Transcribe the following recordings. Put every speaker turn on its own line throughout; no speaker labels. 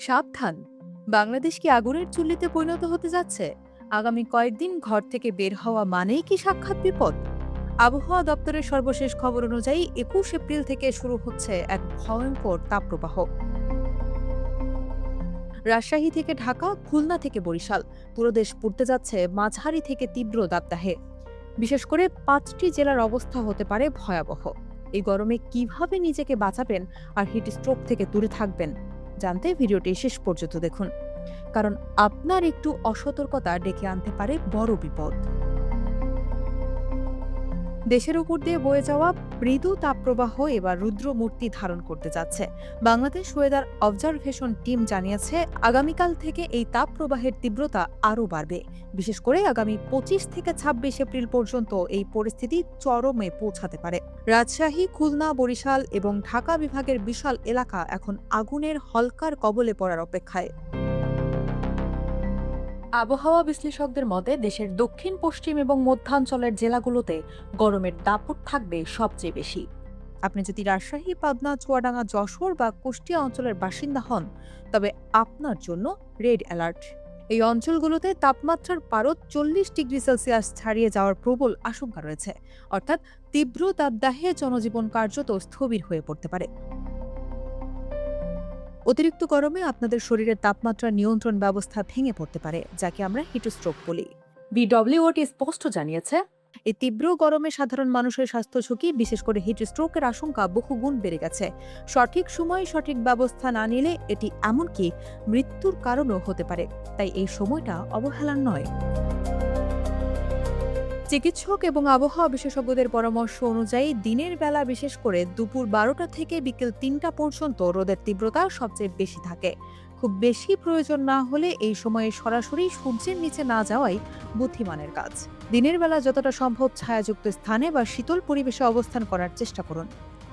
সাবধান, বাংলাদেশ কি আগুনের চুল্লিতে পরিণত হতে যাচ্ছে? আগামী কয়েকদিন ঘর থেকে বের হওয়া মানেই কি সাক্ষাৎ বিপদ? আবহাওয়া দপ্তরের সর্বশেষ খবর অনুযায়ী 21 এপ্রিল থেকে শুরু হচ্ছে এক ভয়ঙ্কর তাপপ্রবাহ। রাজশাহী থেকে ঢাকা, খুলনা থেকে বরিশাল, পুরো দেশ পড়তে যাচ্ছে মাঝারি থেকে তীব্র দাবদাহে। বিশেষ করে 5টি জেলার অবস্থা হতে পারে ভয়াবহ। এই গরমে কিভাবে নিজেকে বাঁচাবেন আর হিট স্ট্রোক থেকে দূরে থাকবেন জানতে ভিডিওটি শেষ পর্যন্ত দেখুন, কারণ আপনার একটু অসতর্কতা ডেকে আনতে পারে বড় বিপদ। দেশের উপর দিয়ে বয়ে যাওয়া মৃদু তাপপ্রবাহ এবার রুদ্রমূর্তি ধারণ করতে যাচ্ছে। বাংলাদেশ ওয়েদার অবজারভেশন টিম জানিয়েছে, আগামীকাল থেকে এই তাপপ্রবাহের তীব্রতা আরও বাড়বে। বিশেষ করে আগামী 25 থেকে 26 এপ্রিল পর্যন্ত এই পরিস্থিতি চরমে পৌঁছাতে পারে। রাজশাহী, খুলনা, বরিশাল এবং ঢাকা বিভাগের বিশাল এলাকা এখন আগুনের হলকার কবলে পড়ার অপেক্ষায়। আবহাওয়া বিশ্লেষকদের মতে দেশের দক্ষিণ পশ্চিম এবং মধ্যাঞ্চলের জেলাগুলোতে গরমের দাপট থাকবে সবচেয়ে বেশি। আপনি যদি রাজশাহী, পাবনা, চুয়াডাঙ্গা, যশোর বা কুষ্টিয়া অঞ্চলের বাসিন্দা হন, তবে আপনার জন্য রেড অ্যালার্ট। এই অঞ্চলগুলোতে তাপমাত্রার পারদ 40 ডিগ্রি সেলসিয়াস ছাড়িয়ে যাওয়ার প্রবল আশঙ্কা রয়েছে, অর্থাৎ তীব্র দাবদাহে জনজীবন কার্যত স্থবির হয়ে পড়তে পারে। অতিরিক্ত গরমে আপনাদের শরীরের তাপমাত্রা নিয়ন্ত্রণ ব্যবস্থা ভেঙে পড়তে পারে, যাকে আমরা হিটস্ট্রোক বলি। বিডব্লিউওটি স্পষ্ট জানিয়েছে, এই তীব্র গরমে সাধারণ মানুষের স্বাস্থ্য ঝুঁকি, বিশেষ করে হিটস্ট্রোকের আশঙ্কা বহুগুণ বেড়ে গেছে। সঠিক সময়ে সঠিক ব্যবস্থা না নিলে এটি এমনকি মৃত্যুর কারণও হতে পারে। তাই এই সময়টা অবহেলার নয়। চিকিৎসক এবং আবহাওয়া বিশেষজ্ঞদের পরামর্শ অনুযায়ী দিনের বেলা, বিশেষ করে দুপুর 12টা থেকে বিকেল 3টা পর্যন্ত রোদের তীব্রতা সবচেয়ে বেশি থাকে। খুব বেশি প্রয়োজন না হলে এই সময়ে সরাসরি সূর্যের নিচে না যাওয়াই বুদ্ধিমানের কাজ। দিনের বেলা যতটা সম্ভব ছায়াযুক্ত স্থানে বা শীতল পরিবেশে অবস্থান করার চেষ্টা করুন।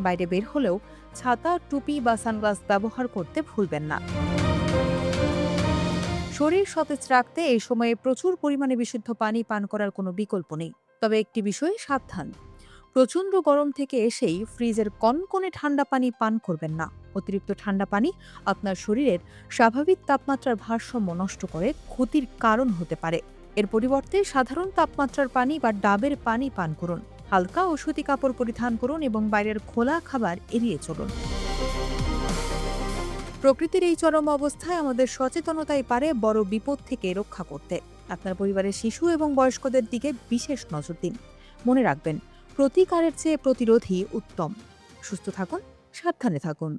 বাইরে বের হলেও ছাতা, টুপি বা সানগ্লাস ব্যবহার করতে ভুলবেন না। শরীর সতেজ রাখতে এই সময়ে প্রচুর পরিমাণে বিশুদ্ধ পানি পান করার কোনো বিকল্প নেই। তবে একটি বিষয়ে সাবধান, প্রচণ্ড গরম থেকে এসেই ফ্রিজের কনকনে ঠান্ডা পানি পান করবেন না। অতিরিক্ত ঠান্ডা পানি আপনার শরীরের স্বাভাবিক তাপমাত্রার ভারসাম্য নষ্ট করে ক্ষতির কারণ হতে পারে। এর পরিবর্তে সাধারণ তাপমাত্রার পানি বা ডাবের পানি পান করুন। হালকা ও সুতি কাপড় পরিধান করুন এবং বাইরের খোলা খাবার এড়িয়ে চলুন। প্রকৃতির এই চরম অবস্থায় আমাদের সচেতনতাই পারে বড় বিপদ থেকে রক্ষা করতে। আপনার পরিবারের শিশু এবং বয়স্কদের দিকে বিশেষ নজর দিন। মনে রাখবেন, প্রতিকারের চেয়ে প্রতিরোধই উত্তম। সুস্থ থাকুন, সাবধানে থাকুন।